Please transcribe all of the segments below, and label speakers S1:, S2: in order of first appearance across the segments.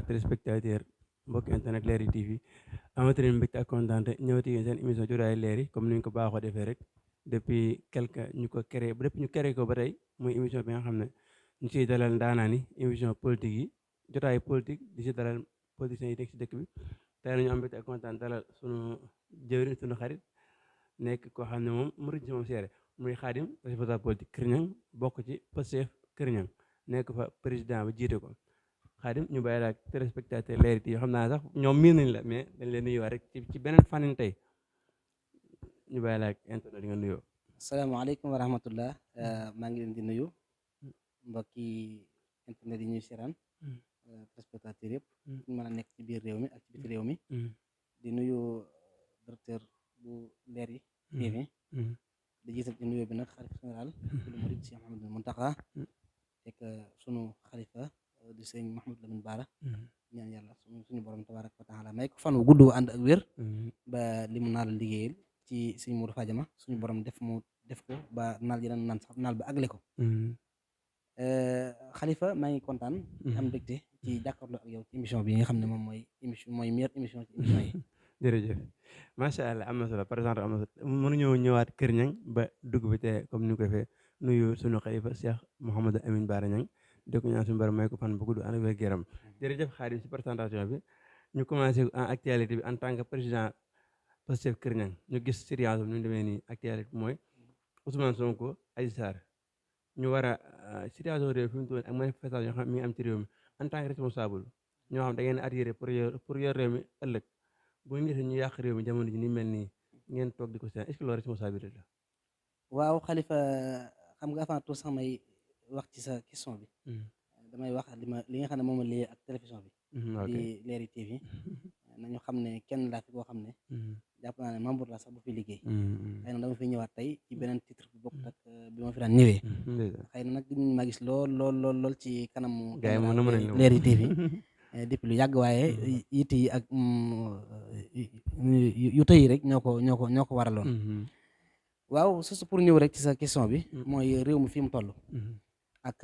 S1: téléspectateur mbokk internet Leral TV amati nañu mbégte ak kontaan ñëwati ngeen seen émission Jotaay Leer yi comme ni ñu ko baaxoo defee rek depuis ñu ko créé depuis ñu créé ko ba tey muy émission bi nga xam ne ñu ciy dalal ndaanaan yi émission politique yi jotaay politique di ci dalal politiciens yi nekk ci dëkk bi tey nañu am mbégte ak kontaan dalal sunu jëwriñ sunu xarit nekk koo xam ne moom murid ci moom seere muy Khadim responsable politique Kër Niang bokk ci Pastef Kër Niang nekk fa président bi jiite ko Khadim ñu bàyyi la ak téléspectateur Leral TV xam naa sax ñoom miin nañ la mais dañ leen nuyuwaat rek ci beneen fànn tey ñu bàyyi la ak internet di nga nuyoo.
S2: asalaamaaleykum wa rahmatullah maa ngi leen di nuyu mbokki internet yi ñuy seetaan téléspectateur yëpp ñu mën a nekk ci biir réew mi ak ci biti réew mi di nuyu directeur bu Leral TV di jiital ci nuyoo bi nag xalifa général du murid Cheikh Mouhamadou Mountakha fekk sunu xalifa di sëñ Mouhamadou Lamine Bara ñaan yàlla suñu borom tabaraka wa taala may ko fan wu gudd ànd ak wér ba li mu naal liggéeyal ci sëñ Modou Fadiama suñu borom def ko ba naal yi naan sax naal ba àggale ko xalifa maa ngi kontaan am mbégte ci jàkkaarloo ak yow ci émission bi nga xam ne moom mooy émission mooy meilleure émission ci émission yi
S1: jërëjëf macha allah am na solo par exemple am na solo mënuñoo ñëwaat Kër Niang ba dugg bi te comme ni ñu ko defee nuyu suñu xalifa Cheikh Mouhamadou Amine Bara Niang di ko ñaan suñu borom may ko fan bu gudd ànd ak wér-gu-yaram jërëjëf Khadim si présentation bi ñu commencé en actualité bi en tant que président Pastef Kër Niang ñu gis situation bi ñu demee nii actualité bi mooy Ousmane Sonko Adji Sarr ñu war a situation réew fi mu toll ak manifestation yoo xam mi ngi am ci réew mi en tant que responsable ñoo xam da ngeen attiré pour yor réew mi ëllëg bu ñu gisee ñu yàq réew mi jamono ji ni mel nii ngeen toog di ko seetaan est-ce que loolu responsabilité la.
S2: waaw xalifa xam nga avant tout sax may wax ci sa question bi damay wax li nga xam ne moom la lii ak télévision bi di Leral TV nañu xam ne kenn laa fi koo xam ne jàpp naa ne membre la sax bu fi liggéey xëy na dama fi ñëwaat tey ci beneen titre bu bokk ak bi ma fi daan ñëwee xëy na nag maa gis lool ci kanamu Leral TV depuis lu yàgg waaye it yi ak yu tëy rek ñoo ko waraloon waaw surtout pour ñëw rek ci sa question bi mooy réew mi fi mu toll ak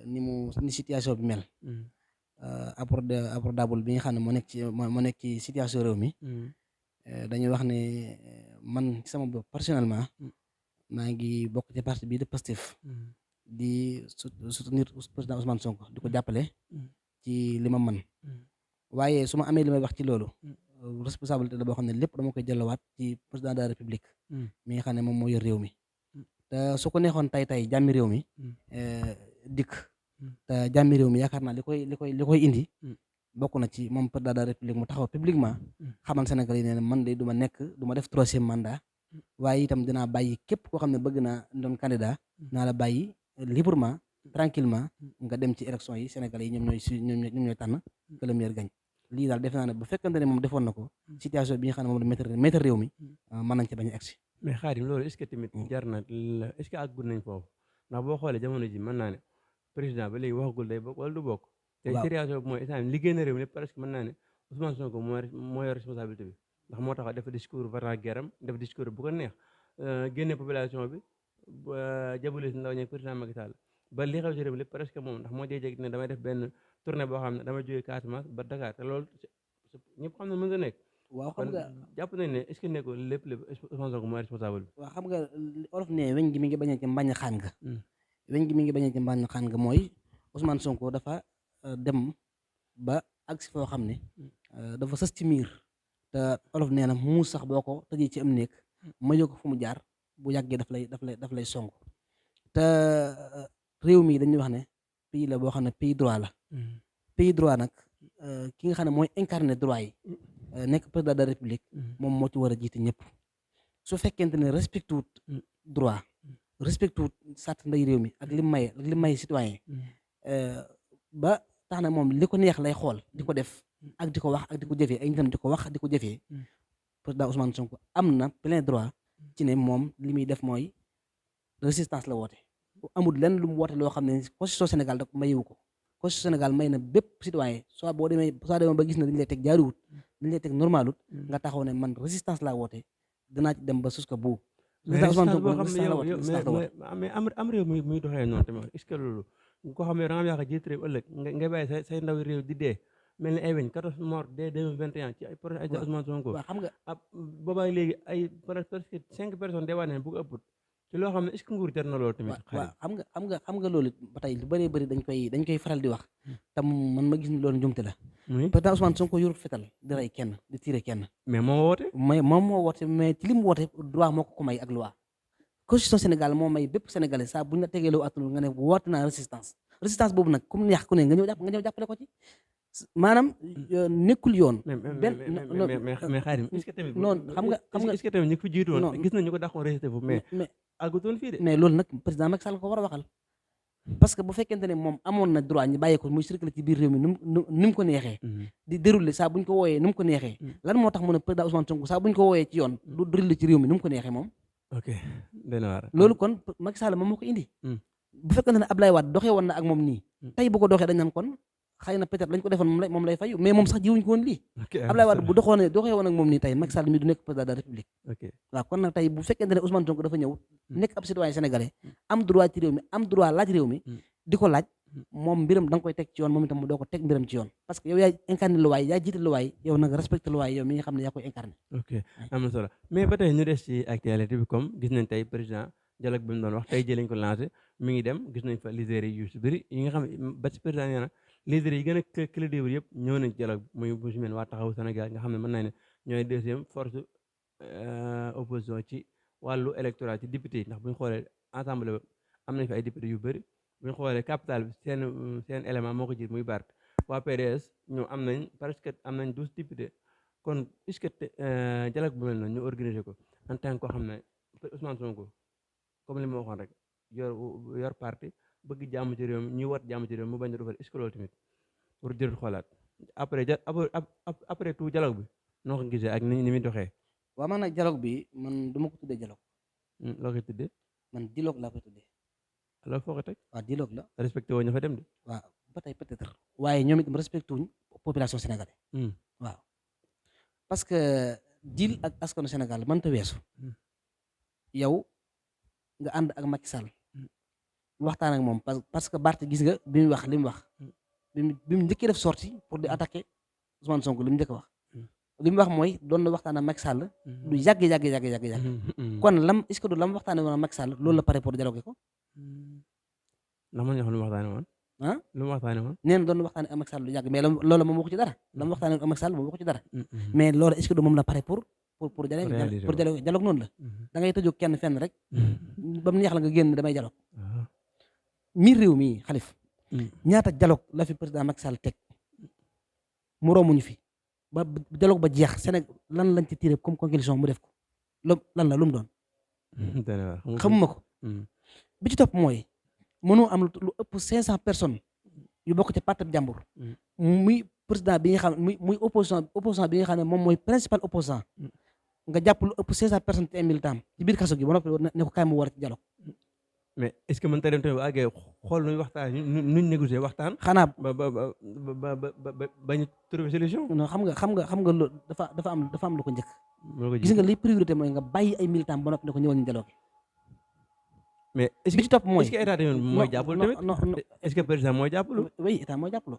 S2: ni situation bi mel abordable bi nga xam ne moo nekk ci situation réew mi dañuy wax ne man sama bopp personnellement maa ngi bokk ci parti bii de Pastef di soutenir président Ousmane Sonko di ko jàppale ci li ma mën waaye su ma amee li may wax ci loolu responsabilité la boo xam ne lépp dama koy jëlawaat ci président de la république mi nga xam ne moom moo yor réew mi te su ko neexoon tey jàmmi réew mi dikk te jàmmi réew mi yaakaar naa li koy indi bokk na ci moom président de la république mu taxaw publiquement xamal Sénégal yi ne man de du ma def troisième mandat waaye itam dinaa bàyyi képp koo xam ne bëgg naa doon candidat naa la bàyyi librement tranquillement nga dem ci élection yi Sénégal yi ñoom ñooy tànn que le meilleur gagne lii daal defe naa ne bu fekkante ne moom defoon na ko situation bi nga xam ne moom la mettre réew mi mën nañ ci bañ a agsi
S1: mais Khadim loolu est-ce que tamit jar na est-ce que àggul nañ foofu ndax boo xoolee jamono ji mën naa ne président ba léegi waxagul day bokk wala du bokk te situation bi mooy instant liggéey na réew mi lépp presque mën naa ne Ousmane Sonko moo yor responsabilité bi ndax moo tax def discours varant guerram def discours bu ko neex génne population bi jabale si ndaw ñi président Macky Sall ba li xew ci réew mi lépp presque moom ndax moo jéeg ne damay def benn tournée boo xam ne damay jógee Casamance ba Dakar te loolu ñëpp xam ne mën nga nekk
S2: waaw xam nga
S1: jàpp nañ ne est-ce que nekkul lépp Ousmane Sonko mooy responsable bi
S2: waaw xam nga olof ne weñ gi mi ngi bañee ci mbañ xaan nga weñ gi mi ngi bañee ci mbañ xaan nga mooy Ousmane Sonko dafa dem ba agsi foo xam ne dafa sës ci miir te olof nee na muus sax boo ko tëjee ci am néeg mayoo ko fu mu jaar bu yàggee daf lay song te réew mi dañuy wax ne pays la boo xam ne pays droit la pays droit nag ki nga xam ne mooy incarné droit yi nekk président de la république moom moo ci war a jiite ñëpp su fekkente ne respecté wut droit respecté wut sàtt nday réew mi ak li may citoyen ba tax na moom li ko neex lay xool di ko def ak di ko wax ak di ko jëfee ay nitam di ko wax di ko jëfee président Ousmane Sonko am na plein droit ci ne moom li muy def mooy résistance la woote amul lenn lu mu woote loo xam ne constitution Sénégal da ko mayewu ko constitution Sénégal may na bépp citoyen soit demee ba gis na dañu lay teg jaaruwut dañu lay teg normalut nga taxaw ne man résistance laa woote dinaa ci dem ba sus ko bu
S1: mais am réew muy doxee noonu tamit est-ce que loolu ko xam ne da nga yaakaar jiit réew ëllëg ngay bàyyi say ndaw réew di dee mel ni ay weñ 14 morts dès 2021 ci ay projet ay Ousmane Sonko.
S2: waaw xam nga
S1: boobaa léegi ay presque 5 personnes deewaat nañ bu ko ëpp ci loo xam ne est-ce que nguur jar na loolu tamit.
S2: waaw xam nga loolu ba tey lu bëree bëri dañ koy faral di wax te man ma gis ni loolu njumte la. président Ousmane Sonko yorut fetal di rey kenn di tiire kenn.
S1: mais moom woote.
S2: moom moo woote mais ci li mu woote droit moo ko may ak loi. constitution Sénégal moo may bépp sénégalais saa bu ñu la tegee loo attanul nga ne woote naa résistance boobu nag comme neex ku ne nga ñëw jàppale ko ci maanaam nekkul yoon.
S1: mais Xaadim est-ce que tamit.
S2: non xam nga
S1: est-ce que tamit ñu ko fi jiitu woon gis nañu ko dàqoon résister foofu mais àggutoon fii de.
S2: mais loolu nag président Macky Sall ko war a waxal parce que bu fekkente ne moom amoon na droit ñu bàyyi ko muy circuler ci biir réew mi ni mu ko neexee. di dérouler saa bu ñu ko wooyee ni mu ko neexee. lan moo tax mu ne président Ousmane Sonko saa bu ñu ko wooyee ci yoon du dérouler ci réew mi ni mu ko neexee moom.
S1: ok dana war
S2: loolu kon Macky Sall moom moo ko indi. bu fekkente ne Abdoulaye Wade doxee woon na ak moom nii. tey bu ko doxee dañ naan kon xëy na peut-être lañ ko defoon moom lay fayu mais moom sax jiwuñ ko woon lii. Abdoulaye Wade bu doxee woon ak moom nii tey Macky Sall mi du nekk président de la République. waaw kon nag tey bu fekkente ne Ousmane Sonko dafa ñëw nekk ab citoyen sénégalais am droit ci réew mi am droit laaj réew mi di ko laaj moom mbiram da nga koy teg ci yoon moom itam mu doo ko teg mbiram ci yoon parce que yow yaay incarné luwaay yaa jiite luwaay yow nag respecté luwaay yow mi nga xam ne yaa koy incarné.
S1: ok am na solo mais ba tey ñu des ci actualité bi comme gis nañ tey président dialogue bi mu doon wax tey jii lañ ko lancé mi ngi dem gis nañ fa leaders yu si bëri yi nga xam ne ba ci président nee na leaders yi gën a crédible yëpp ñëw nañ dialogue muy bu si mel waa taxawu Sénégal nga xam ne mën naa ne ñooy deuxième force opposition ci wàllu électoral ci député yi ndax bu ñu xoolee ensemble am nañ fa ay député yu bëri bu ñu xoolee capital bi seen élément moo ko jiit muy Bart waa PDS ñoom am nañ presque am nañ 12 députés kon est-ce que dialogue bu mel noonu ñu organiser ko en tant que koo xam ne Ousmane Sonko comme li ma waxoon rek yor parti bëgg jàmm ci réew mi ñuy wat jàmm ci réew mi mu bañ a defar est-ce que loolu tamit pour jërul xoolaat après tout dialogue bi noo ko gisee ak ni muy doxee.
S2: waaw man nag dialogue bi man du ma ko tuddee dialogue.
S1: loo koy tuddee.
S2: man dialogue laa koy tuddee.
S1: loolu foo ko teg.
S2: waaw dialogue la.
S1: respecté woo ñu fa dem de.
S2: waaw ba tey peut-être. waaye ñoom itam respecté wuñ population sénégalaise. waaw parce que deal ak askanu Sénégal mënta weesu. yow nga ànd ak Macky Sall. waxtaan ak moom parce que Barth gis nga bi mu wax li mu wax. bi mu njëkkee def sortie pour di attaquer Ousmane Sonko li mu njëkk a wax. li mu wax mooy doon na waxtaan ak Macky Sall. du yàgg. kon lam est-ce que du lam waxtaanee woon ak Macky Sall loolu la pare pour dialoguer ko.
S1: ndax man ñoo xam lu mu waxtaanee woon. lu mu waxtaanee woon.
S2: nee na doon na waxtaanee ak Macky Sall du yàgg mais loolu moom waxu ci dara. la mu waxtaanee ak Macky Sall moom waxu ci dara. mais loolu est-ce que du moom la pare pour dialogue noonu la. da ngay tëjoo kenn fenn rek. ba mu neex la nga génn damay dialogue. miir réew mi xalif. ñaata dialogue la fi président Macky Sall teg mu rombuñu fi ba dialogue ba jeex Sénégal lan lañ ci tiré comme conclusion mu def ko lan la lu mu doon. xamuma ko. bi ci topp mooy mënoo am lu ëpp 500 personnes yu bokk ci parti jàmbur. muy président bi nga xam muy opposition bi nga xam ne moom mooy principal opposant nga jàpp lu ëpp 500 personnes te ay militant ci biir kaso gi ba noppi ne ko kaay mu war a ci dialogue.
S1: mais est-ce que mën ta dem tamit bu àggee xool nuñ waxtaan nuñ négocier waxtaan.
S2: xanaa
S1: ba ñu trouver solution.
S2: non xam nga loolu dafa am lu ko njëkk. gis nga li priorité mooy nga bàyyi ay militant ba noppi ne ko ñëwal ñu dialogue.
S1: mais est-ce
S2: bi ci topp mooy
S1: est-ce que état tamit mooy jàppale tamit. est-ce que président mooy jàppale.
S2: oui état mooy jàppale.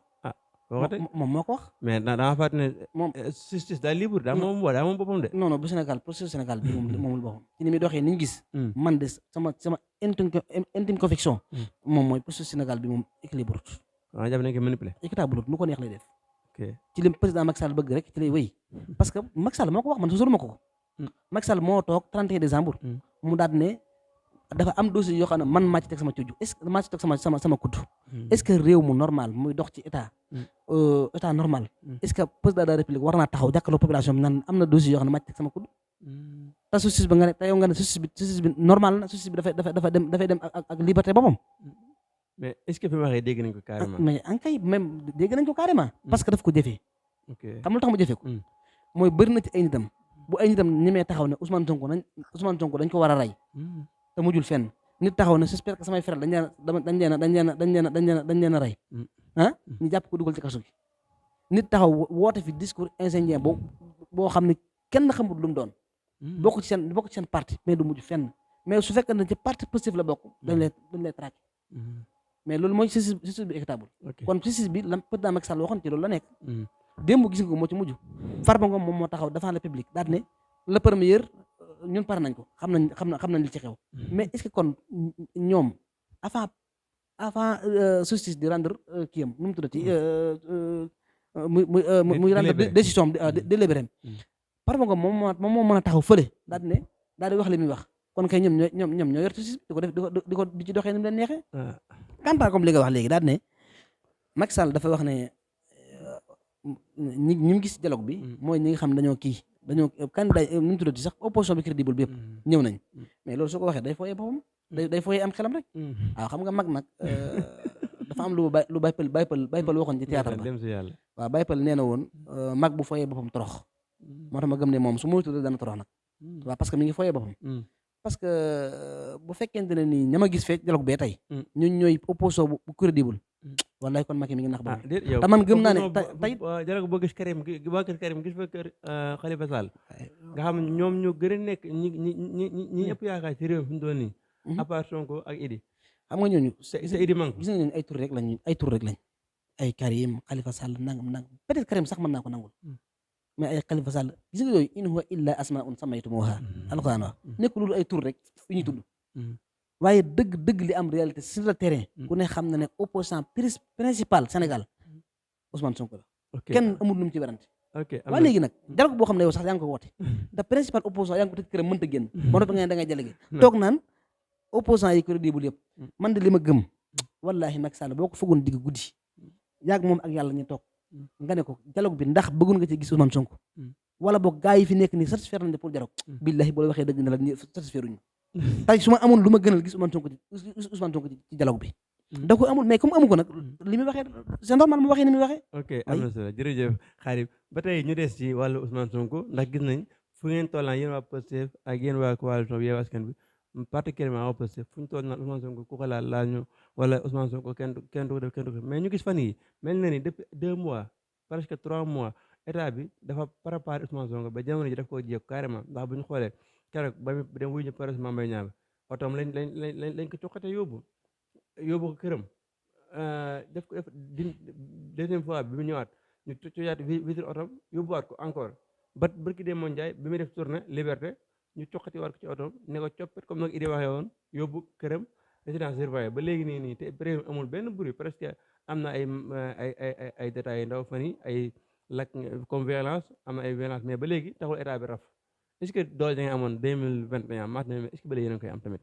S2: moom moo ko wax.
S1: mais dama fàtte ne.
S2: moom
S1: justice daal libre daa moom boppam de.
S2: non bu Sénégal processus Sénégal bi moomul boppam ci ni muy doxee ni ñu gis. man de sama intime conviction. moom mooy processus Sénégal bi moom équilibre.
S1: waaw jàpp nañu ko manipuler.
S2: équitable nu ko neex lay def.
S1: ok
S2: ci li président Macky Sall bëgg rek ci lay wéy. parce que Macky Sall moo ko wax man sosolu ma ko. Macky Sall moo toog 31 décembre. mu daal ne dafa am dossier yoo xam ne man maa ci teg sama cujju est-ce que maa ci teg sama kudd. est-ce que réew mu normal muy dox ci état normal. est-ce que président de la République war naa taxaw jàkkaarloo population bi naan am na dossier yoo xam ne maa ci teg sama kudd. te justice bi nga ne te yow nga ne justice bi normal na justice bi dafay dem ak liberté boppam.
S1: mais est-ce que fi ma waxee dégg nañ ko carrément.
S2: mais en kay même dégg nañ ko carrément. parce que daf ko jëfee. xam lu tax mu jëfee ko. mooy bëri na ci ay nitam bu ay nitam ñemee taxaw ne Ousmane Sonko dañ ko war a rey. te mujjul fenn nit taxaw ne j'espère que samay frère dañ leen a rey. ñu jàpp ko dugal ci kaso gi. nit taxaw woote fi discours ingénieur boo xam ne kenn xamul lu mu doon. bokk ci seen parti mais du mujj fenn mais su fekkee ne ci parti positif la bokk dañ lay traqué. mais loolu mooy justice bi équitable
S1: ok
S2: kon justice bi la président Macky Sall waxoon ci loolu la nekk démb gis nga ko moo ci mujj Farba Ngom moom moo taxaw devant le public daal ne le premier ñun pare nañ ko xam nañ li ci xew mais est-ce que kon ñoom avant justice di rendre kii am nu mu tuddati muy rendre décision délibéré Farba Ngom moom moo mën a taxaw fële daal di wax li muy wax kon kay ñoom ñoo yor justice di ko def di ci doxee ni mu leen neexee kantaa comme li nga wax léegi daal ne Macky Sall dafa wax ne ñi mu gis dialogue bi mooy ñi nga xam dañoo candidat nu mu tuddati sax opposition bi crédible bi yëpp ñëw nañ mais loolu su ko waxee day fooyee boppam day fooyee am xelam rek waaw xam nga mag nag dafa am lu baypal waxoon ci théâtre ba waaw baypal nee na woon mag bu fooyee boppam torox moo tax ma gëm ne moom su moytu dana torox nag waaw parce que mi ngi fooyee boppam parce que bu fekkente ne nii ñama gis fee dialogue bee tey ñun ñooy opposition bu crédible wallaay kon Macky mi ngi nax ba te man gëm naa ne tey
S1: dialogue boo gis Karim gis fa kër Khalifa Sall nga xam ñoom ñoo gën a nekk ñi ñëpp yaakaar ci réew fi mu doon nii à part Sonko ak Idi
S2: xam nga ñooñu
S1: sa Idi man
S2: gis nga ñooñu ay tur rek lañ ay Karim Khalifa Sall nangam peut-être Karim sax mën naa ko nangul mais ay Khalifa Sall gis nga yooyu in huwa illa asmaun sammaytumuha alquran wax nekk loolu ay tur rek yu ñuy tudd waaye dëgg li am réalité sur le terrain ku ne xam na ne opposant principal Sénégal Ousmane Sonko la kenn amul lu mu ci werante waaye léegi nag dialogue boo xam ne yow sax yaa ngi ko woote te principal opposant yaa ngi ko tëj këram mënta génn ba noppi nga ne da ngay délégué toog naan opposant yi crédible yëpp man de li ma gëm wallahi Macky Sall boo ko fëggoon digg guddi yaag moom ak yàlla ñu toog nga ne ko dialogue bi ndax bëggoon nga ci gis Ousmane Sonko wala boog gaa yi fi nekk nii satisfaire nañ pour dialogue billahi boo la waxee dëgg na la satisfaire uñu tey su ma amoon lu ma gënal gis Ousmane Sonko ci dialogue bi da ko amul mais comme amu ko nag li muy waxee c'est normal mu waxee ni muy waxee
S1: ok am na solo jërëjëf Khadim ba tey ñu des ci wàllu Ousmane Sonko ndax gis nañ fu ngeen tollaan yéen waa Pastef ak yéen waa coalition Yewwi Askan Wi particulièrement waa Pastef fu ñu toll naan Ousmane Sonko ku ko laal ñu wala Ousmane Sonko kenn du ko def mais ñu gis fan yi mel na ni depuis 2 mois presque 3 mois état bi dafa préparé Ousmane Sonko ba jamono ji daf koo jéeg carrément ndax bu ñu xoolee keroog ba mu dem wuyu ñu presse Mame Mbaye Niang otoom lañ ko coxate yóbbu ko këram def ko deuxième fois bi mu ñëwaat ñu coyaat vitre otoom yóbbuwaat ko encore barki dee moon Njaay bi muy def tournée liberté ñu coxati waat ko ci otoom ne ko coppet comme nag idée waxee woon yóbbu këram résidence surveillée ba léegi nii te président amul benn bruit presque am na ay détails yu ndaw fan yi ay lakk comme violence am na ay violence mais ba léegi taxul état bi raf est-ce que doole da nga amoon 2021 mars est-ce que ba léegi yéen a ngi koy am tamit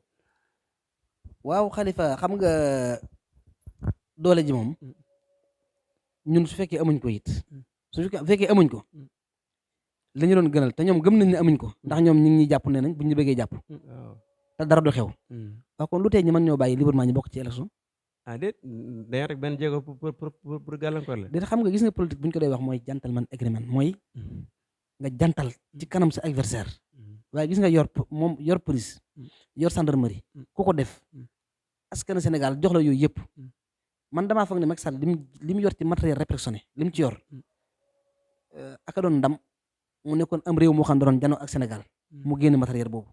S2: waaw Khalifa xam nga doole ji moom ñun su fekkee amuñ ko it su fekkee amuñ ko la ñu doon gënal te ñoom gëm nañ ne amuñ ko ndax ñoom ñu ngi ñuy jàpp ne nañ bu ñu bëggee jàpp te dara du xew waaw kon lu tee ñu mën ñoo bàyyi librement ñu bokk ci élection
S1: déet dañoo rek benn jéego pour gàllankoor la
S2: déet xam nga gis nga politique bu ñu ko doy wax mooy gentleman agreement mooy nga jantal ci kanam sa adversaire waaye gis nga yor police yor gendarmerie ku ko def askan Sénégal jox la yooyu yëpp man damaa foog ne Macky Sall li mu yor ci matériel répressionné li mu ci yor aka doon ndam mu nekkoon am réew moo xam ne doon janoo ak Sénégal mu génn matériel boobu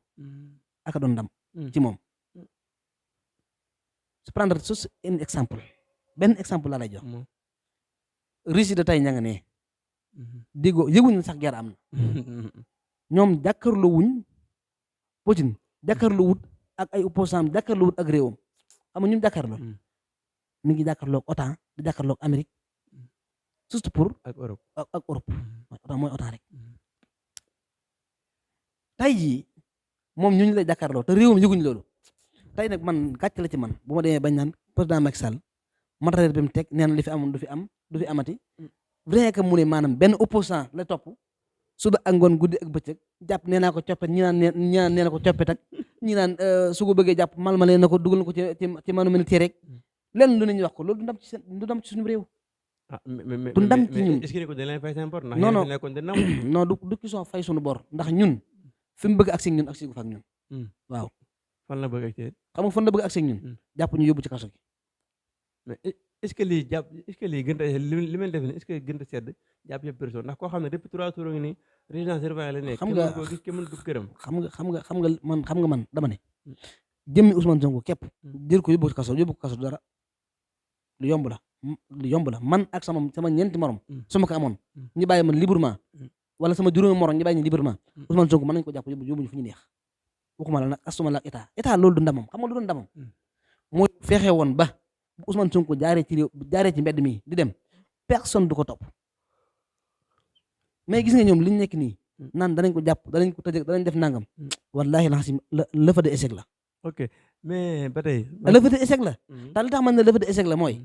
S2: aka doon ndam ci moom su prendre juste un exemple benn exemple laa lay jox Russie de tey ña nga ne déggoo yëguñu sax guerre am na ñoom jàkkaarloo wuñ Poutine jàkkaarloo wut ak ay opposants jàkkaarloo wut ak réewam xam nga ñu jàkkaarloo mi ngi jàkkaarloo ak OTAN di jàkkaarloo ak Amérique surtout pour
S1: ak Europe
S2: mooy OTAN rek tey jii moom ñu lay jàkkaarloo te réewam yëguñ loolu tey nag man gàcce la ci man bu ma demee bañ naan président Macky Sall matériel bi mu teg nee na li fi amoon du fi amati vrai que mu ne maanaam benn opposant la topp suba ak ngoon guddi ak bëccëg jàpp nee naa ko coppet ñi naan nee na ko coppet ak ñi naan su ko bëggee jàpp mal ma leen na ko dugal na ko ci manu militaire rek lenn lu ne ñu wax ko loolu du ndam ci suñu réew du ndam ci ñun
S1: est-ce que ko dañ leen fay seen bor ndax
S2: non du question fay suñu bor ndax ñun fi mu bëgg ak ñun ak gu fa ak ñun waaw
S1: fan la bëgg ak
S2: xam nga fan la bëgg ak ñun jàpp ñu yóbbu ci kaso gi
S1: mais est-ce que lii gën a li mel def ni est-ce que gën a sedd jàpp yëpp personne ndax koo xam ne depuis 3 jours ngi nii résidence surveillée la nekk
S2: xam nga
S1: ko gis kenn du këram
S2: xam nga man dama ne jëmmi Ousmane Sonko képp jël ko yóbbu ko kaso dara lu yomb la lu yomb la man ak sama ñeenti morom su ma ko amoon
S1: Mm.
S2: ñu bàyyi man librement
S1: Mm.
S2: wala sama juróomi morom ñu bàyyi ñu librement
S1: Mm.
S2: Ousmane Sonko mën nañu ko jàpp yóbbuñu fu ñu neex waxuma la nag asuma la ak état loolu du ndamam xam nga lu doon ndamam
S1: Mm.
S2: mooy fexe woon ba bu Ousmane Sonko jaaree ci mbedd mi di dem personne du ko topp mais gis nga ñoom li ñu nekk nii
S1: Mm.
S2: naan danañ ko jàpp danañ ko tëj danañ def nangam
S1: Mm.
S2: wallahi laxasim levée d'échec la
S1: ok mais ba tey.
S2: levée d'échec la
S1: Mhm.
S2: te li tax man ne levée d'échec la mooy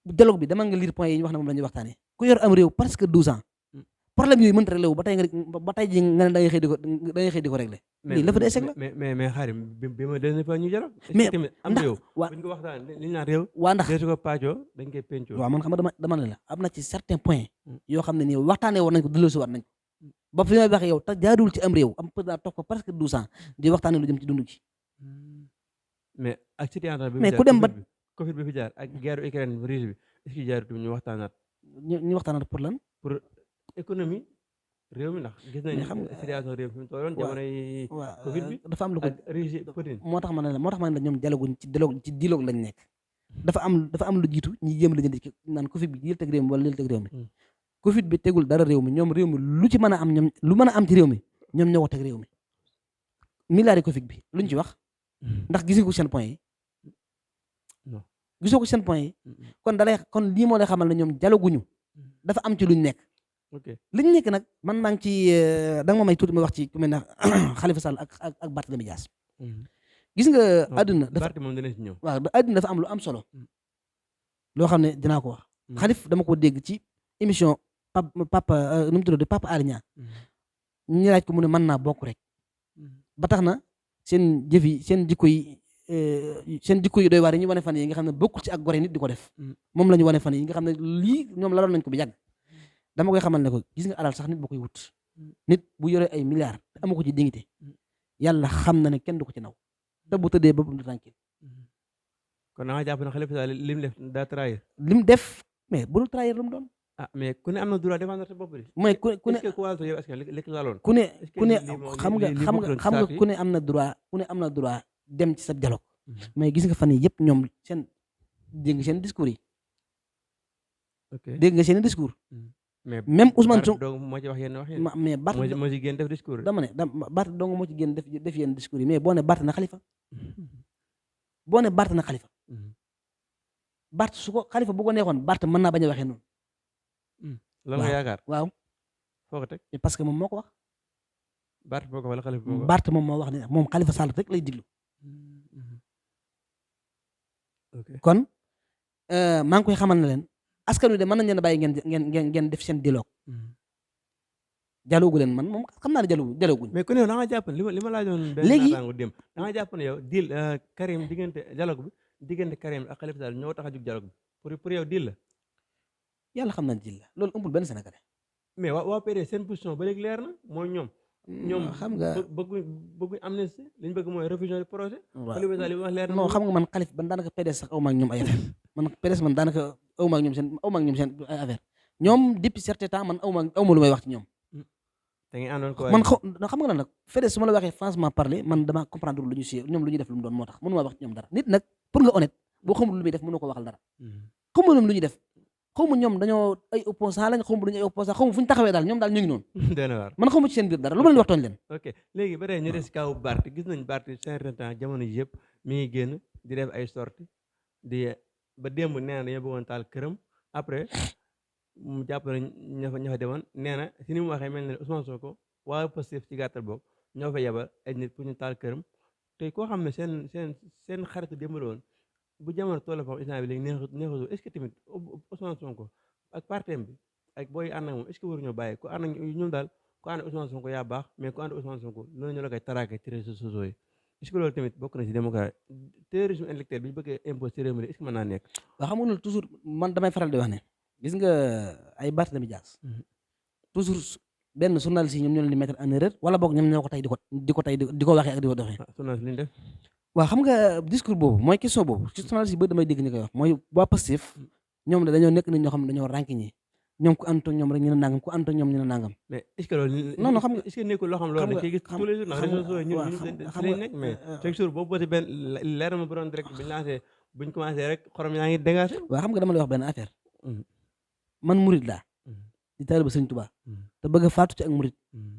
S2: dialogue bi dama nga lire point yi ñu wax ne moom la ñuy waxtaanee ku yor am réew presque 12 ans
S1: Mm.
S2: problème yooyu mënta réglé wu ba tey ji nga ne da ngay xëy di ko réglé lii levée d'échec la
S1: mais xaarim bi ma dernière fois ñu jëloon.
S2: mais
S1: tamit am
S2: ndax
S1: réew.
S2: waa
S1: bu ñu ko waxtaan li ñu naan réew.
S2: waa ndax
S1: deesu ko paajoo dañ koy pencoo.
S2: waaw man xam nga dama ne la am na ci certains points
S1: Mm.
S2: yoo xam ne nii waxtaanee woon nañ ko delloosi waat nañ ko ba fi may waxee yow te jaaduwul ci am réew am président toog ko presque 12 ans di waxtaanee lu jëm ci dund gi
S1: mais ak situation bi.
S2: mais ku dem ba
S1: Covid bi fi jaar ak guerre Ukraine Russie bi est-ce que jaaratu ñu waxtaanaat
S2: ñu waxtaanaat pour lan
S1: pour économie réew mi ndax gis nañu
S2: xam nga
S1: situation réew mi fi mu tolloon jamonoy Covid bi
S2: dafa am lu ko
S1: ak Russie Poutine.
S2: moo tax ma ne la ñoom dialogue ci dialogue lañ nekk dafa am lu jiitu ñi jéem la jënd ci naan Covid bi lii teg réew mi wala lii teg réew mi Covid bi tegul dara réew mi ñoom réew mi lu ci mën a am ñoom lu mën a am ci réew mi ñoom ñoo ko teg réew mi milliards yi Covid bi luñ ci wax ndax gisee ko seen point yi
S1: non
S2: gisoo ko seen point yi kon lii moo lay xamal ne ñoom dialoguñu dafa am ci luñ nekk
S1: ok
S2: liñ nekk nag man maa ngi ci da nga ma may tuuti ma wax ci ku mel ne Khalifa Sall ak Barthélémy Dias gis nga àdduna dafa
S1: parti moom dina ci ñëw.
S2: waaw àdduna dafa am lu am solo loo xam ne dinaa ko wax Khalifa dama ko dégg ci émission papa nu mu tudd Papa Alé Niang ñu laaj ko mu ne mën naa bokk rek ba tax na seen jëf yi seen jikko yi doy waar yi ñu wane fan yi nga xam ne bokkul ci ak gore nit di ko def moom la ñu wane fan yi nga xam ne lii ñoom laloon nañ ko bi yàgg dama koy xamal ne ko gis nga alal sax nit boo koy wut nit bu yore ay milliards te amu ko ci dignité yàlla xam na ne kenn du ko ci naw te bu tëddee boppam du tranquille
S1: kon da nga jàpp ne Khalifa Sall li mu def daa trahir.
S2: li mu def mais bu dul trahir lu mu doon
S1: ah mais ku ne am na droit défendre sa bopp de.
S2: mooy ku ne
S1: est-ce que ku wàllu yow est-ce que li laloon.
S2: ku ne
S1: xam nga
S2: ku ne am na droit dem ci sa dialogue mais gis nga fan yi yëpp ñoom dégg nga seen discours yi dégg nga seen discours même Ousmane Sonko
S1: donc moo ci wax yenn wax
S2: mais Bart
S1: moo ci génn def discours
S2: dama ne Bart dong moo ci génn def yenn discours yi mais boo ne Bart na Khalifa Bart su ko Khalifa bu ko neexoon Bart mën naa bañ a waxee noonu
S1: lan nga yaakaar
S2: waaw
S1: foo ko teg
S2: parce que moom moo ko wax
S1: Bart moo ko wala Khalifa moo ko
S2: Bart moom moo wax ne moom Khalifa Sall rek lay diglu kon maa ngi koy xamal na leen askan wi de mën nañ leen a bàyyi ngeen def seen dialogue dialogue leen man moom xam naa ne dialogue
S1: mais ku ne da nga jàpp ne li ma laajoon benn naataango dem da nga jàpp ne yow deal Karim diggante Karim ak Khalifa Sall ñoo tax a jug dialogue bi pour yow deal la
S2: yàlla xam na deal la loolu ëmpul benn Sénégalais
S1: mais waa PDS seen position ba léegi leer na mooy ñoom
S2: xam nga
S1: bëgguñ amnistie li ñu bëgg mooy révision du projet Khalifa Sall li wax leer na
S2: non xam nga man Khalifa ban daanaka PDS sax aw ma ak ñoom ay affaire man PDS man daanaka aw ma ak ñoom seen ay affaire ñoom depuis certain temps man aw ma lu may wax ci ñoom
S1: da ngay àndoon ko
S2: man xam nga lan nag PDS su ma la waxee franchement parler man dama comprendre lu ñu si ñoom lu ñu def lu mu doon moo tax mënu maa wax ci ñoom dara nit nag pour nga honnête boo xamul lu muy def mënoo ko waxal dara xamul ñoom lu ñuy def xawma ñoom dañoo ay opposant lañ xawma duñu ay opposant xawma fu ñu taxawee daal ñoom daal ñu ngi noonu man xawma ci seen biir dara lu ma leen wax tooñ leen
S1: ok léegi ba tey ñu des kaw Bart gis nañ Bart certain temps jamono ji yëpp mi ngi génn di def ay sorties ba démb nee na dañoo bëggoon taal këram après mu jàpp na ña fa demoon nee na si ni mu waxee mel ne Ousmane Sonko waa Pastef ci gàttal boog ñoo fa yebal ay nit pour ñu taal këram te koo xam ne seen xaritu démb la woon bu jamono toll foofu instant bi léegi neexatul est-ce que tamit Ousmane Sonko ak partem bi ak booy ànd ak moom est-ce que waruñoo bàyyi ku ànd ak ñoom daal ku ànd Ousmane Sonko yaa baax mais ku ànd Ousmane Sonko loolu ñu la koy taraake ci réseaux sociaux yi est-ce que loolu tamit bokk na ci démocratie terrorisme intellectuel bi ñu bëggee imposer ci réew mi est-ce que mën naa nekk
S2: waaw xam nga loolu toujours man damay faral di wax ne gis nga ay Barthélémy Dias toujours benn journaliste yi ñoom ñoo leen di mettre en erreur wala boog ñoom ñoo ko tey di ko waxee ak di ko doxee
S1: journaliste li ñu def
S2: waaw xam nga discours boobu mooy question boobu journaliste yi ba damay dégg ñu koy wax mooy waa Pastef ñoom dañoo nekk nit ñoo xam ne dañoo rànki ñi ñoom ku ànd ak ñoom rek ñu ne nangam ku ànd ak ñoom ñu ne nangam
S1: mais est-ce que loolu
S2: non xam nga
S1: est-ce que nekkul loo xam loolu dañ ciy gis tous les jours ndax réseaux sociaux ñun ci lañ nekk mais chaque jour boobu boosi benn leer ma bu doon direct bi ñu lancé buñ commencé rek xorom yaa ngi dégagé.
S2: waaw xam nga dama lay wax benn affaire man murid laa di taalibe Sëñ Tuubaa te bëgg a faatu ci ak murid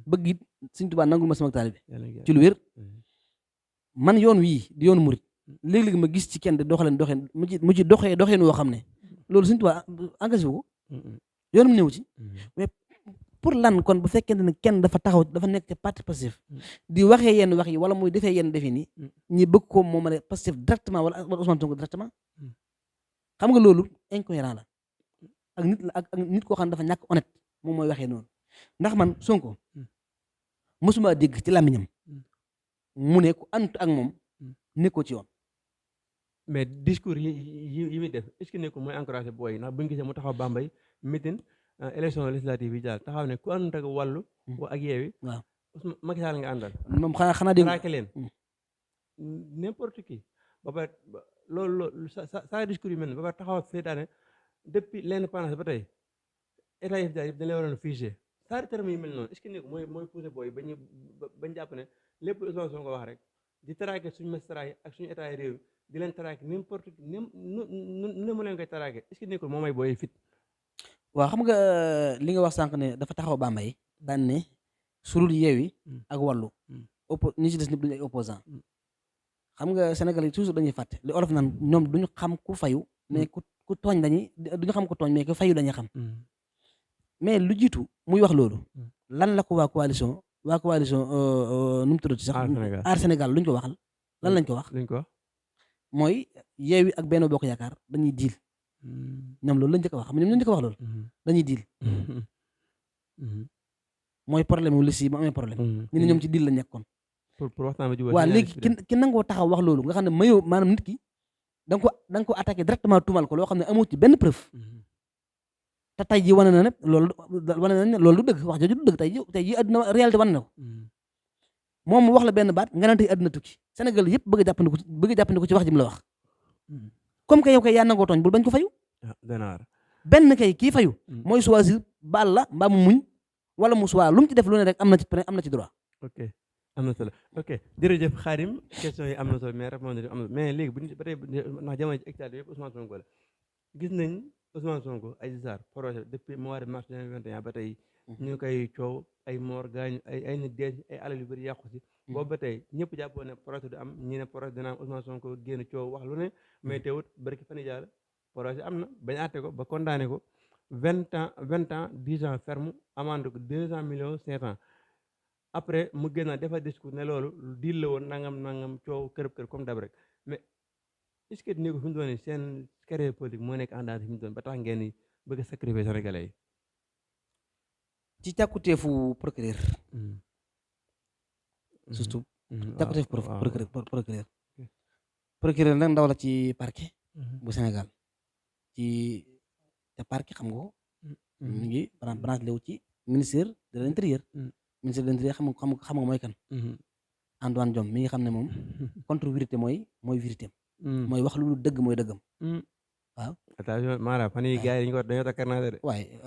S2: bëgg it Sëñ Tuubaa nangul ma sama taalibe ci lu wér man yoon wii di yoonu murid léeg-léeg ma gis ci kenn di doxaleen mu ci doxeen woo xam ne loolu Sëñ Tuubaa engagé wu ko yoon mu néew ci mais pour lan kon bu fekkente ne kenn dafa taxaw dafa nekk ci parti Pastef di waxee yenn wax yi wala muy defee yenn defi ni ñi bëgg ko moomale Pastef directement wala Ousmane Sonko directement xam nga loolu incohérent la ak nit koo xam ne dafa ñàkk honnête moom mooy waxee noonu ndax man Sonko mosuma dégg ci làmmiñam mu ne ku ànd ak moom nekkoo ci yoon.
S1: mais discours yi muy def est-ce que nekkul mooy encouragé booy yi ndax bu ñu gisee mu taxaw Bambey meeting élection législative yi daal taxaw ne ku ànd ak wàllu ak yeewi
S2: waaw
S1: Macky Sall nga àndal
S2: moom xanaa dégg
S1: traqué leen n'importe qui ba pare loolu sa discours yu mel ne ba pare taxaw féetaane depuis l'indépendance ba tey état yi yëpp dañ leen waroon figé saa terme yu mel noonu est-ce que nekk mooy poussé booy bañ jàpp ne lépp Ousmane Sonko wax rek di traqué suñu magistrat yi ak suñu état yi réew di leen traqué n'importe qui nu mu leen koy traqué est-ce que nekkul moom mooy booy fit.
S2: waaw xam nga li nga wax sànq ne dafa taxaw Bambey daan ne surul yeewi ak wàllu ñi ci des ñëpp duñu ay opposant xam nga Sénégal yi toujours dañuy fàtte li olof naan ñoom duñu xam ku fayu mais ku tooñ duñu xam ku tooñ mais ku fayu dañuy xam mais lu jiitu muy wax loolu lan la ko waa coalition nu mu tuddati sax Aar Sénégal luñ ko waxal lan lañ ko wax mooy yeewi ak Benno Bokk Yaakaar dañuy diil ñoom loolu lañ njëkk a wax xam ñoom ñoo njëkk a wax loolu dañuy diil mooy problème wu liste yi mu amee problème ñu ne ñoom ci diil la nekkoon waaw léegi ki nangoo taxaw wax loolu nga xam ne mayoo maanaam nit ki da nga ko attaqué directement tuumal ko loo xam ne amoo ci benn preuve te tey jii wane na ne loolu du dëgg wax jooju du dëgg tey jii àdduna réalité wane na ko moom mu wax la benn baat nga naan tey àdduna tukki Sénégal yëpp bëgg a jàppandiku ci wax ji mu la wax comme que yow kay yaa nangoo tooñ bul bañ ko fayu benn kay kii fayu mooy choisir baal la mbaa mu muñ wala mu choisir lu mu ci def lu ne rek am na ci droit.
S1: ok am na solo ok jërëjëf Khadim question yi am na solo mais répondre am na mais léegi bu ñu ba tey ndax jamono ci hectare yëpp Ousmane Sonko la gis nañ Ousmane Sonko Adji Sarr projet depuis mois de mars 2021 ba tey ñu koy coow ay moor gaañu ay nit dee ay alal yu bëri yàqu si boobu ba tey ñëpp jàppoon ne projet du am ñi ne projet dina am Ousmane Sonko génn coow wax lu ne mais teewut barki fan yàlla projet am na bañ àtte ko ba condamné ko 20 ans 10 ans ferme amende ko 200 millions 500 après mu génn defa discours ne loolu diil la woon nangam coow kërëb comme dab rek mais est-ce que ni ko fi mu doon seen carrière politique moo nekk en danger fi mu doon ba tax ngeen ni bëgg a sacrifier Sénégalais yi.
S2: ci càkkutéefu procureur. surtout càkkutéefu procureur nag ndaw la ci parquet. bu Sénégal ci te parquet xam nga ko. mu ngi branche lew ci ministère de l'intérieur. ministère de l'intérieur xam nga mooy kan. Antoine Diome mi nga xam ne moom contre vérité mooy vérité mooy wax lu dëgg mooy dëggam. waaw
S1: attention maanaam fan yii gars yi dañoo takkar naa de.
S2: waaye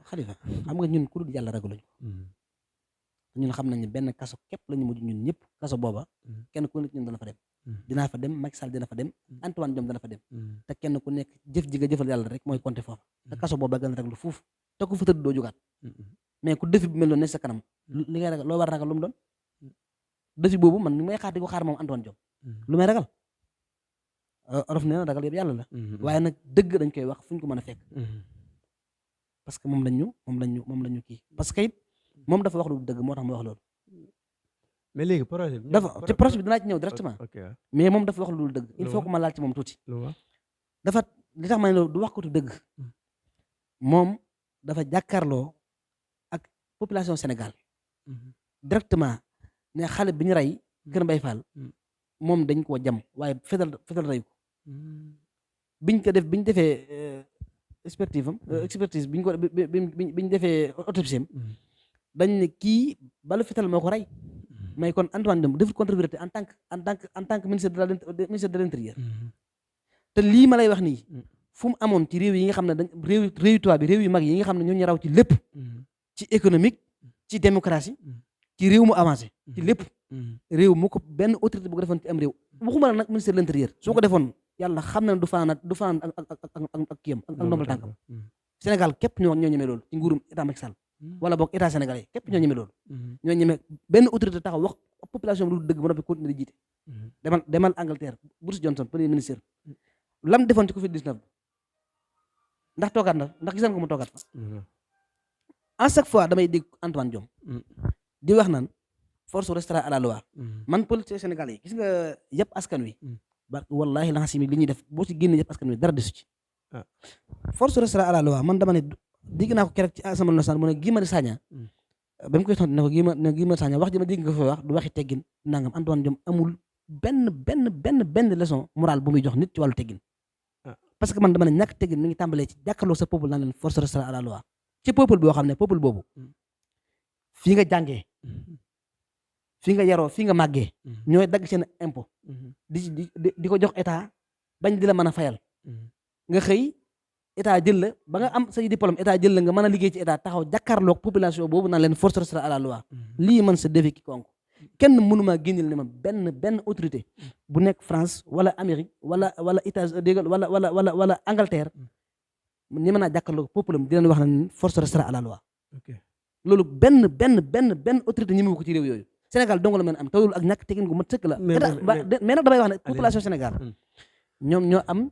S2: Xalifa xam nga ñun ku dul yàlla ragaluñ ko. ñun xam nañ ne benn kaso képp la ñu mujj ñun ñëpp kaso booba. kenn ku nekk ñun dana fa dem. dinaa fa dem Macky Sall dina fa dem. Antoine Diome dana fa dem. te kenn ku nekk jëf ji nga jëfal yàlla rek mooy compter foofa. te kaso booba gën a raglu fuuf te ku fa tëdd doo jugaat. mais ku defi bi mel noonu ne sa kanam li ngay ragal loo war a ragal lu mu doon. defi boobu man ni may xaar di ko xaar moom Antoine Diome. lu may ragal. olof nee na ragal yëpp yàlla la. waaye nag dëgg dañ koy wax fu ñu ko mën a fekk. parce que moom lañ ñu kii parce que it moom dafa wax lu dëgg moo tax mu wax loolu.
S1: mais léegi projet bi
S2: te projet bi dinaa ci ñëw directement. mais moom dafa wax lu dëgg. il faut que ma laal ci moom tuuti. dafa li tax ma ne loolu du wax ko tu dëgg. moom dafa jàkkaarloo ak population Sénégal. directement ne xale bi ñu rey Kër Mbaye Fall. moom dañ koo jam waaye fetal rey ko. biñ defee expertise biñ defee autopsie am dañ ne kii balu fetal moo ko rey. mais kon Antoine Diome deful contre-vérité en tant que ministre de l'intérieur. te lii ma lay wax nii fu mu amoon ci réew yi nga xam ne réew tubaab bi réew yu mag yi nga xam ne ñoo ñu raw ci lépp. ci économique ci démocratie ci réew mu avancé ci lépp. réew mu ko benn autorité bu ko defoon ci am réew waxuma la nag ministère de l'intérieur soo ko defoon yàlla xam na ne du fanaan ak kiyam ak ndombal tànkam Sénégal képp ñoo ñeme loolu ci nguurum état Macky Sall wala boog état sénégalais képp ñoo ñeme loolu ñoo ñeme benn autorité taxaw wax population bi lu dëgg ba noppi continuer di jiite demal Angleterre Boris Johnson premier ministre lam defoon ci Covid 19 ndax toogaat na ndax gis nga ko mu toogaat fa à chaque fois damay dégg Antoine Diome di wax naan force restera à la loi man politicien sénégalais gis nga yëpp askan wi ba wallahi la xasimi li ñuy def boo ci génne yëpp askan wi dara desu ci force restera à la loi man dama ne dégg naa ko keroog ci Assemblée nationale mu ne Guy Marius Sagna ba mu koy tontu ne ko Guy Marius Sagna wax ji ma dégg nga fa wax du waxi teggin nangam Antoine Diome amul benn leçon morale bu muy jox nit ci wàllu teggin parce que man dama ne ñàkk teggin mi ngi tàmbalee ci jàkkaarloo sa peuple naan leen force restera à la loi ci peuple boo xam ne peuple boobu fii nga jàngee fii nga yaroo fii nga màggee ñooy dagg seen impôt di ko jox état bañ di la mën a fayal nga xëy état jël la ba nga am say diplôme état jël la nga mën a liggéey ci état taxaw jàkkaarloog population boobu naan leen force restera à la loi lii man sa défi quiconque kenn mënumaa génneel ne ma benn autorité bu nekk France wala Amérique wala États-Unis wala Angleterre ni mën naa jàkkaarloog peuple am di leen wax ne force restera à la loi loolu benn autorité ñi mu ko ci réew yooyu Sénégal dong la mën am te loolu ak ñàkk tegin gu mat sëkk la mais nag damay wax ne population Sénégal ñoom ñoo am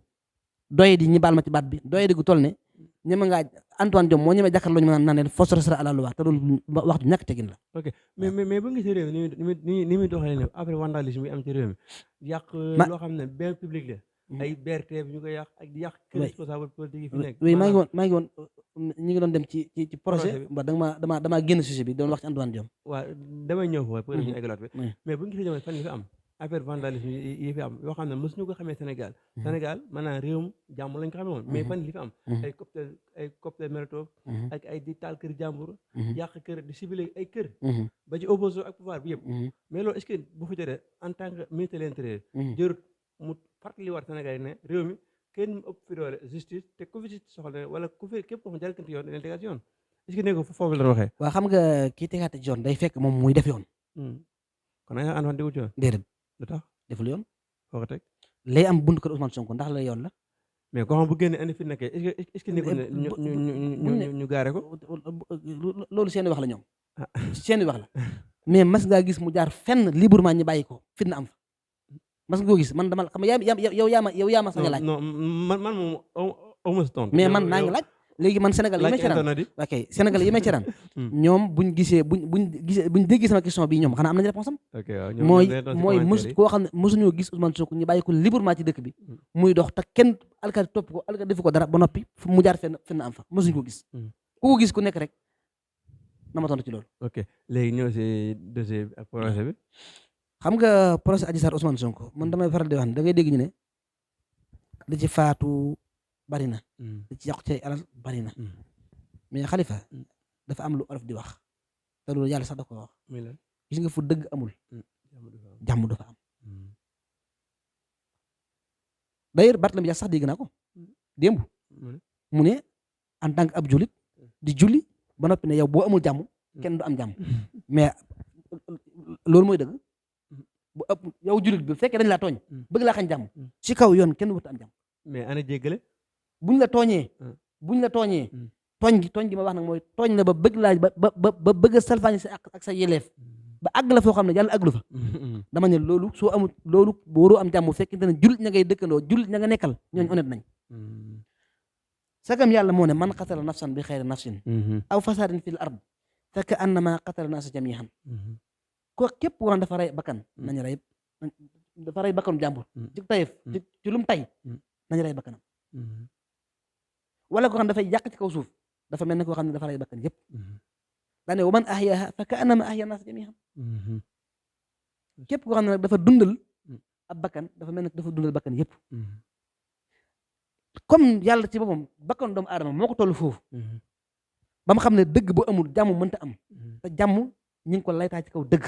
S2: doye di ñi baal ma ci baat bi doye di gu toll ne ñeme ngaa Antoine Diome moo ñemee jàkkaarloo ñu mën naan leen force restera à la loi te loolu wax ju ñàkk tegin la.
S1: ok mais bu ngi ci réew mi ni muy doxalee ne après vandalisme yi am ci réew mi yàq loo xam ne bien public la ay BRT bi ñu koy yàq ak di yàq kër responsable politique yi fi nekk
S2: oui maa ngi woon ñi ngi doon dem ci projet ba damaa génn sujet bi doon wax ci Antoine Diome
S1: waaw damay ñëw foofu pour ñu eggalaat bi mais bu ngi ci jamono fan yi fi am affaire vandalisme yi fi am yoo xam ne mësuñu ko xamee Sénégal maanaam réewum jàmm lañ ko xamee woon mais fan li fi am ay cocktail Molotov ak ay di taal kër jàmbur yàq kër di ciblé ay kër ba ci opposition ak pouvoir bi yëpp mais loolu est-ce que bu fi jotee en tant que ministre de l'intérieur jërut mu fàttali war Sénégal yi ne réew mi kenn ëpp fi doole justice te ku fi justice soxla wala ku fi képp ko xam jalkante yoon dañ tegaat yoon est-ce que ne ko foofu la waxee
S2: waaw xam nga kii tegaate yoon day fekk moom muy def yoon
S1: kon a Antoine dégul ci yoon
S2: déedéet
S1: lu tax
S2: deful yoon
S1: foo ko teg
S2: lay am buntu kër Ousmane Sonko ndax la yoon la
S1: mais ko xam bu génne indi fi nekkee est-ce que nekkul ne ñu gaare ko
S2: loolu seeni wax la ñoom seeni wax la mais mas ngaa gis mu jaar fenn librement ñu bàyyi ko fitna am fa mas nga koo gis man dama xam yow yaa ma sañ a laaj
S1: non man moom awma si tontu
S2: mais man maa ngi laaj léegi man Sénégal yi may ceraan ok Sénégal yi may ceraan ñoom buñ déggee sama question bi ñoom xanaa am nañu réponse am mooy koo xam ne mosuñoo gis Ousmane Sonko ñu bàyyi ko librement ci dëkk bi muy dox te kenn alkaati topp ko alkaati defu ko dara ba noppi mu jaar fenn am fa mosuñu ko gis ku ko gis ku nekk rek na ma tontu ci loolu
S1: ok léegi ñëw si dossier bi ak projet bi
S2: xam nga procès Adji Sarr Ousmane Sonko man damay faral di wax ne da ngay dégg ñu ne da ci faatu bari na da ci yàqu ci alal bari na mais Khalifa dafa am lu olof di wax te loolu yàlla sax da ko wax gis nga fu dëgg amul jàmm dafa am d'ailleurs Barthélémy Dias sax dégg naa ko démb mu ne en tant que ab jullit di julli ba noppi ne yow boo amul jàmm kenn du am jàmm mais loolu mooy dëgg bu ëpp yow jullit bi fekkee dañ laa tooñ bëgg laa xañ jàmm ci kaw yoon kenn wut am jàmm
S1: mais ana jéggale
S2: buñ la tooñee tooñ gi ma wax nag mooy tooñ la ba bëgg laaj ba bëgg a salfaañi sa ak sa yeleef ba àgg la foo xam ne yàlla àgglu fa dama ne loolu soo amul loolu waroo am jàmm fekkente ne jullit ña ngay dëkkandoo jullit ña nga nekkal ñooñu honnête nañ sagam yàlla moo ne man qatala nafsan bi xayri nafsin aw fasadin fil ard fekk annama qatala naasa jamihan ko képp koo xam dafa rey bakkan nañu rey dafa rey bakkanu jàmbur ci tayef ci lum tay nañu rey bakkanam wala koo xam dafay yàq ci kaw suuf dafa mel ne koo xam ne dafa rey bakkan yëpp daane wa man ahyaha fa ka annama ahya naasa jamihan képp koo xam ne nag dafa dundal ab bakkan dafa mel ne dafa dundal bakkan yëpp comme yàlla ci boppam bakkan doomu aadama moo ko toll foofu ba mu xam ne dëgg bu amul jàmm mënta am te jàmm ñu ngi ko laytaa ci kaw dëgg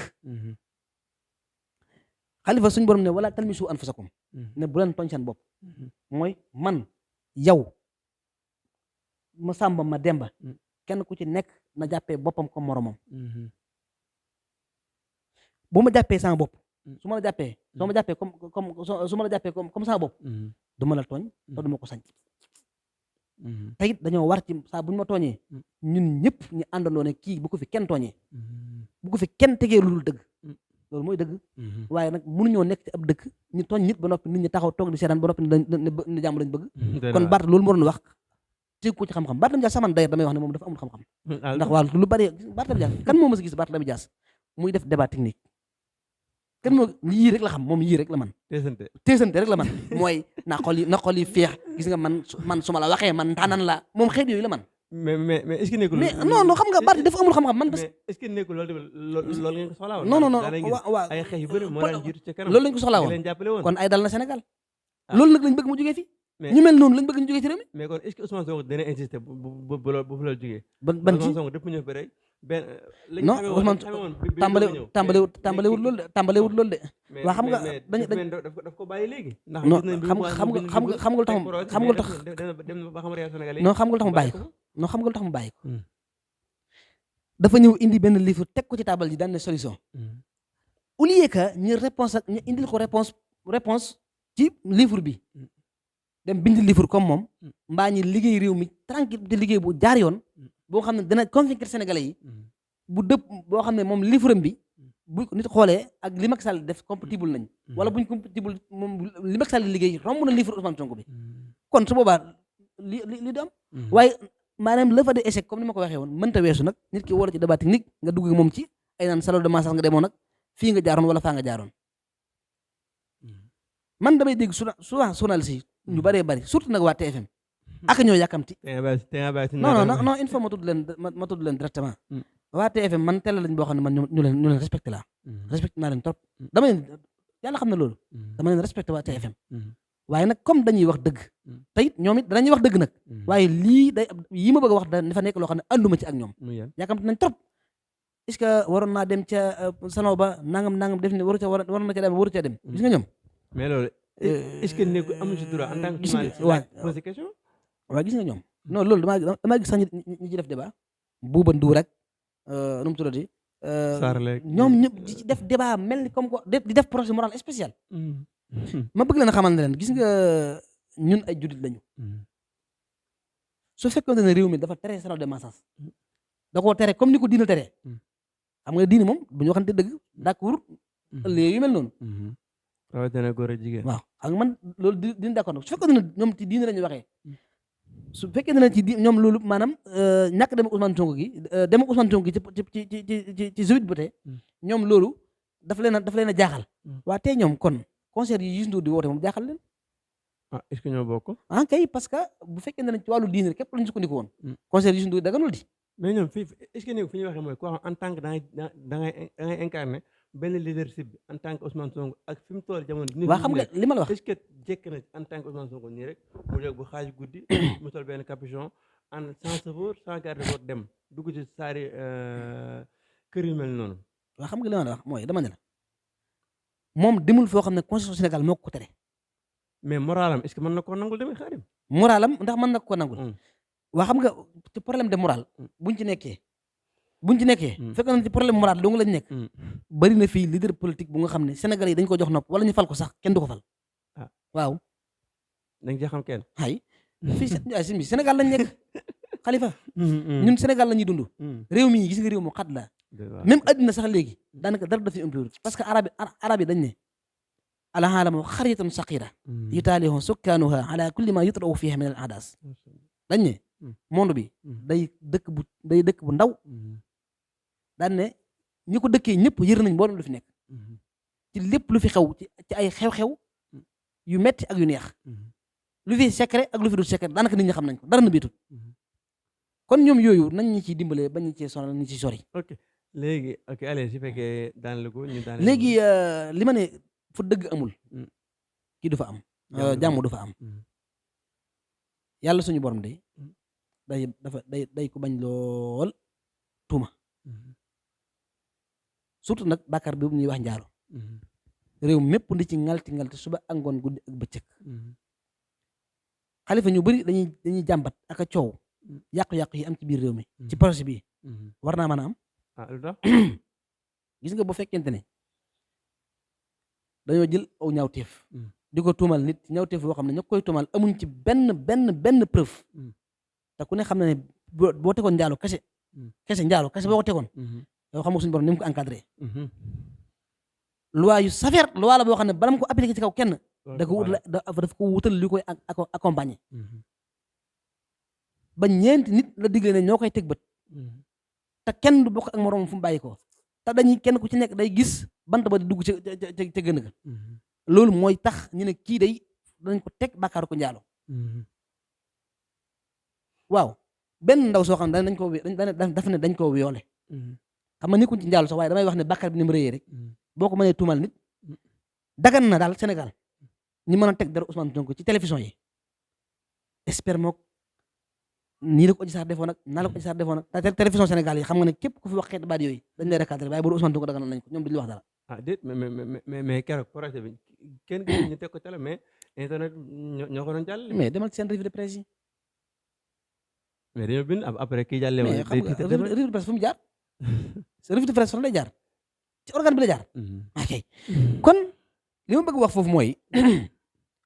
S2: Khalifa suñu borom ne wala talmisu anfusakum ne bu leen tooñ seen bopp mooy man yow ma sàmba ma demba kenn ku ci nekk na jàppee boppam comme moromam bu ma jàppee sama bopp su ma la jàppee soo ma jàppee su ma la jàppee comme sama bopp du ma la tooñ te du ma ko sañ te it dañoo war ci saa bu ñu ma tooñee ñun ñëpp ñu àndandoo ne kii bu ko fi kenn tooñee bu ko fi kenn tegee lu dul dëgg loolu mooy dëgg waaye nag mënuñoo nekk ci ab dëkk ñu tooñ nit ba noppi nit ñi taxaw toog di seetaan ba noppi ne jàmm lañ bëgg kon Barth loolu moo doon wax tegu ko ci xam-xam Barthélémy Dias saman d'ailleurs damay wax ne moom dafa amul xam-xam ndax waaw lu bari Barthélémy Dias kan moo mës a gis Barthélémy Dias muy def débat technique kan moo yii rek la xam moom yii rek la man teesante rek la man mooy na xol yi feex gis nga man su ma la waxee man tànnan la moom xeet yooyu la man
S1: mais est-ce que nekkul
S2: mais non xam nga Barth dafa amul xam-xam man
S1: est-ce que nekkul loolu ngeen ko soxlaa woon
S2: non waaw
S1: ay xeex yu bëri moo leen jiitu ci kanam
S2: loolu lañ ko soxlaa woon kon ay dal na Sénégal loolu nag lañ bëgg mu jógee fi ñu mel noonu lañ bëgg ñu jógee ci réew mi
S1: mais kon est-ce que Ousmane Sonko dana insister bu fa loolu jógee
S2: ban ci
S1: Ousmane Sonko depuis ñëw ba rek benn
S2: non Ousmane tàmbalewut loolu de waa xam nga dañ
S1: daf ko bàyyi léegi ndax
S2: non xam nga lu tax non xam nga lu tax mu bàyyi ko non xam nga lu tax mu bàyyi ko dafa ñëw indi benn livre teg ko ci taabal ji daan ne solution au lieu que ñu réponse ak ñu indil ko réponse ci livre bi dem bind livre comme moom mbaa ñi liggéey réew mi tranquille di liggéey bu jaar yoon boo xam ne dina convaincre sénégalais yi bu dëpp boo xam ne moom livre bi bu nit xoolee ak li Macky Sall def compatible nañ wala buñ compatible moom li Macky Sall liggéey romb na livre Ousmane Sonko bi kon su boobaa li du am waaye maanaam levée d'échec comme ni ma ko waxee woon mënta weesu nag nit ki wala ci débat technique nga dugg moom ci ay naan salon de massage nga demoon nag fii nga jaaroon wala faa nga jaaroon man damay dégg souvent journaliste yi ñu bëree bëri surtout nag waa TFM ak ñoo yàkkamti non il faut ma tudd leen directement waa TFM man télé lañ boo xam ne man ñu leen respecté laa respecté naa leen trop dama leen yàlla xam na loolu dama leen respecté waa TFM waaye nag comme dañuy wax dëgg te it ñoom it danañuy wax dëgg nag waaye yii ma bëgg a wax dafa nekk loo xam ne ànduma ci ak ñoom yàkkamti nañ trop est-ce que waroon naa dem ca salon ba nangam def ne waroon na ca dem waru ca dem gis nga ñoom
S1: mais loolu est-ce que nekk amu ci droit en tant que journaliste poser question
S2: waaw gis nga ñoom non loolu damaa gis sax ñi ci def débat Bouba Ndour rek nu mu tuddati ñoom ñëpp di ci def débat mel ni comme quoi di def procès moral spécial ma bëgg leen a xamal ne leen gis nga ñun ay jullit lañu su fekkoon ne réew mi dafa tere salon de massage da koo tere comme ni ko diina tere xam nga diine moom bu ñu waxante dëgg d'accord léegi yu mel noonu
S1: rawatina góor ak jigéen
S2: waaw xam nga man loolu dina d'accord nag su fekkoon ne ñoom ci diine lañu waxee su fekkee ne ci ñoom loolu maanaam ñàkk dem ak Ousmane Sonko gi dem ak Ousmane Sonko gi ci Joël Bouté ñoom loolu daf leen a jaaxal waa tey ñoom kon concert yi Youssou Ndour di woote moom jaaxal leen
S1: est-ce que ñoo bokk
S2: kay parce que bu fekkee ne ci wàllu diine képp lañu sukkandiku woon concert Youssou Ndour daganul di
S1: mais ñoom fii est-ce que ne fi ñuy waxee mooy koo xam en tant que da ngay incarné benn leadership bi en tant que Ousmane Sonko ak fi mu toll jamono
S2: waa xam nga li ma la wax
S1: est-ce que jekk na en tant que Ousmane Sonko nii rek mu jóg bu xaaj guddi mu sol benn capuchon en sans chauffeur sans garde-côte dem dugg ci saari kër yu mel noonu
S2: waa xam nga li ma la wax mooy dama ne la moom demul foo xam ne constitution Sénégal moo ko tere
S1: mais moralam est-ce que mën na koo nangul demee Xaadim
S2: moralam ndax mën na ko nangul waa xam nga ci problème de moral buñ ci nekkee fekk na ci problème moral dong lañ nekk bari na fii leader politique bu nga xam ne Sénégal yi dañ ko jox nopp wala ñu fal ko sax kenn du ko fal waaw
S1: dañ ci xam kenn
S2: ay fii Sénégal lañ nekk Xalifa ñun Sénégal la ñuy dund réew mi gis nga réew mu xat la même addina sax léegi daanaka dara dafa impur parce que arab yi dañ ne alxaalamu xaritun saqira yutaalihu sukkaanuha ala kulli ma yutrawu fiha min al adas dañ ne monde bi day dëkk bu ndaw daan ne ñi ko dëkkee ñëpp yër nañ mboolem lu fi nekk ci lépp lu fi xew ci ay xew-xew yu metti ak yu neex lu fi secret ak lu fi dul secret daanaka nit ñi xam nañ ko dara na biitut kon ñoom yooyu nañ ñi ciy dimbalee bañ ñu cee sonal ñu ci sori
S1: léegi allez su fekkee daan la ko ñu daan
S2: léegi li ma ne fu dëgg amul kii du fa am jàmm du fa am yàlla suñu borom day ko bañ lool tuuma surtout nag bàkkaar bi bu ñuy wax njaalo réew mépp ndi ci ngalti suba ak ngoon guddi ak bëccëg Xalifa ñu bëri dañuy jàmbat ak a coow yàqu-yàqu yi am ci biir réew mi ci projet bi war naa mën a am gis nga bu fekkente ne dañoo jël aw ñaawteef di ko tuumal nit ñaawteef boo xam ne ñoo koy tuumal amuñ ci benn preuve te ku ne xam na ne boo tegoon njaalo kese njaalo kese boo ko tegoon yow xam nga suñu borom ni mu ko encadré loi yu sévère loi la boo xam ne bala mu ko appliqué ci kaw kenn daf ko wutal li koy accompagner ba ñeenti nit la digle ne ñoo koy teg bët te kenn du bokk ak moroom fu mu bàyyi ko te dañuy kenn ku ci nekk day gis bant ba di dugg ca gën ga loolu mooy tax ñu ne kii day dañ ko teg bàkkaaru ko njaalo waaw benn ndaw soo xam ne dafa ne dañ koo violé xam nga nekkuñ ci njaalo sax waaye damay wax ne bàkkaar bi ni mu rëyee rek boo ko mënee tuumal nit dagan na daal Sénégal ñi mën a teg dara Ousmane Sonko ci télévision yi espère mook nii la ko Adji Sarr defoon nag naa la ko Adji Sarr defoon nag te télévision Sénégal yi xam nga ne képp ku fi wax xeeti baat yooyu dañ lay recadré waaye bu Ousmane Sonko daganal nañ ko ñoom duñu wax dara
S1: déet mais keroog projet bi kenn gis ñu teg ko télé mais internet ñoo ko doon jàll
S2: mais demal ci seen revue de presse yi
S1: mais dañoo bind après kii jàllee
S2: mais xam nga revue de presse fu mu jaar revue de presse fan lay jaar ci organe bi la jaar ok kon li ma bëgg wax foofu mooy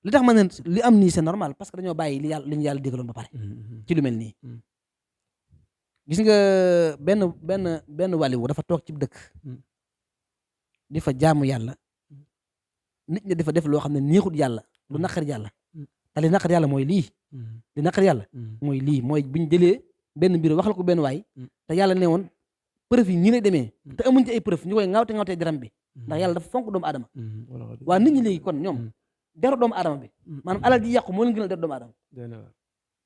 S2: li tax ma ne li am nii c'est normal parce que dañoo bàyyi li ñu yàlla digaloon ba pare ci lu mel nii gis nga benn wàlliwu dafa toog ci dëkk di fa jaamu yàlla nit ñi dafa def loo xam ne neexut yàlla lu naqar yàlla te li naqar yàlla mooy lii li naqar yàlla mooy lii mooy buñ jëlee benn mbir waxal ko benn waay te yàlla ne woon preuve yi ñi lay demee te amuñ ci ay preuve ñu koy ŋawte deram bi ndax yàlla dafa fonk doomu aadama waa nit ñi léegi kon ñoom deru doomu aadama bi maanaam alal ji yàqu moo leen gënal deru doomu aadama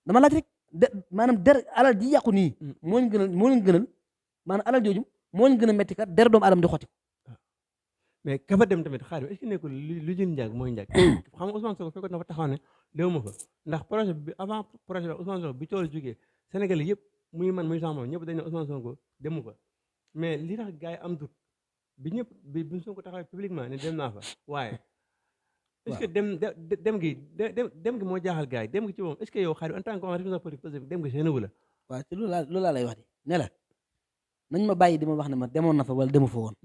S2: dama laaj rek maanaam alal ji yàqu nii moo leen gënal maanaam alal jooju moo leen gën a metti kat deru doomu aadama di xotti
S1: mais ka fa dem tamit xaadim est-ce que nekkul lu jël njàgg mooy njàgg xam nga Ousmane Sonko fekkoon na fa taxaw ne déwuma fa ndax projet bi avant projet bi Ousmane Sonko bi coow jógee Sénégal yëpp muy man muy sama ñëpp dañ ne Ousmane Sonko demu fa mais li tax gars yi am dut bi Sonko taxawee publiquement ne dem naa fa waaye est-ce que dem gi moo jaaxal gars yi dem gi ci moom est-ce que yow xaadim en tant que responsable politique dem gi génnewu la
S2: waaw ci loolu laa lay wax di ne la nañ ma bàyyi di ma wax ne ma demoon na fa wala demu fa woon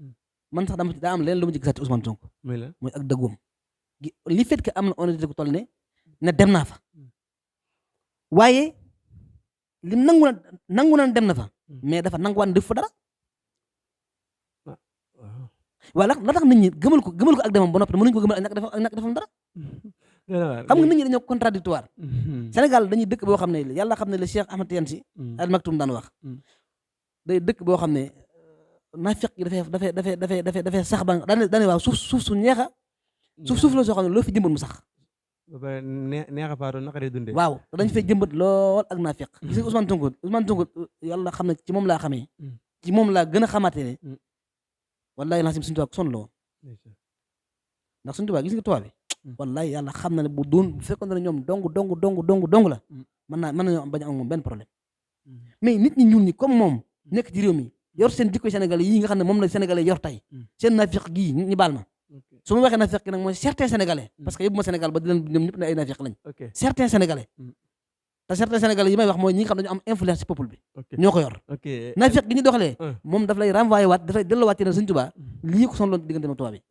S2: man sax daa am leen lu mu ci gisaat Ousmane Sonko mooy ak dëggoom li fait que am na honnêteté ku toll ne dem naa fa waaye lim nangu na dem na fa mais dafa nanguwaan def fa dara waaye la tax nit ñi gëmal ko ak demam ba noppi mënuñu ko gëmal ak nak defam dara xam nga nit ñi dañoo contradictoire Sénégal dañuy dëkk boo xam ne yàlla xam ne le Cheikh Ahmed Tidiane Sy Al Maktoum daan wax day dëkk boo xam ne naafiq gi dafay sax ba daane waaw suuf su neexa suuf la soo xam ne loo fi jëmbat mu sax
S1: ba neexa faatu naqaree dundee
S2: waaw te dañ fay jëmbat lool ak naafiq gis nga Ousmane Sonko yàlla xam ne ci moom laa xamee ci moom laa gën a xamaate ne wallahi lancim suñu tubaab sonn la woon ndax suñu tubaab gis nga tubaab bi wallahi yàlla xam na ne bu fekkoon ne ñoom dong la mën nañoo bañ a am moom benn problème mais nit ñi ñuul ñi comme moom nekk ci réew mi yor seen jikko sénégalais yi nga xam ne moom la sénégalais yor tey seen nafiq gii ñu baal ma su ma waxee nafiq gi nag mooy certains sénégalais parce que yóbbu ma Sénégal ba di leen ñoom ñëpp ne ay nafiq lañ certains sénégalais te certains sénégalais yi may wax mooy ñi nga xam ne dañu am influence ci peuple bi ñoo ko yor nafiq gi ñu doxalee moom daf lay renvoyé waat daf lay delloowaat ci ne Sëñ Tuubaa lii ko sonloon diggante ma tubaab bi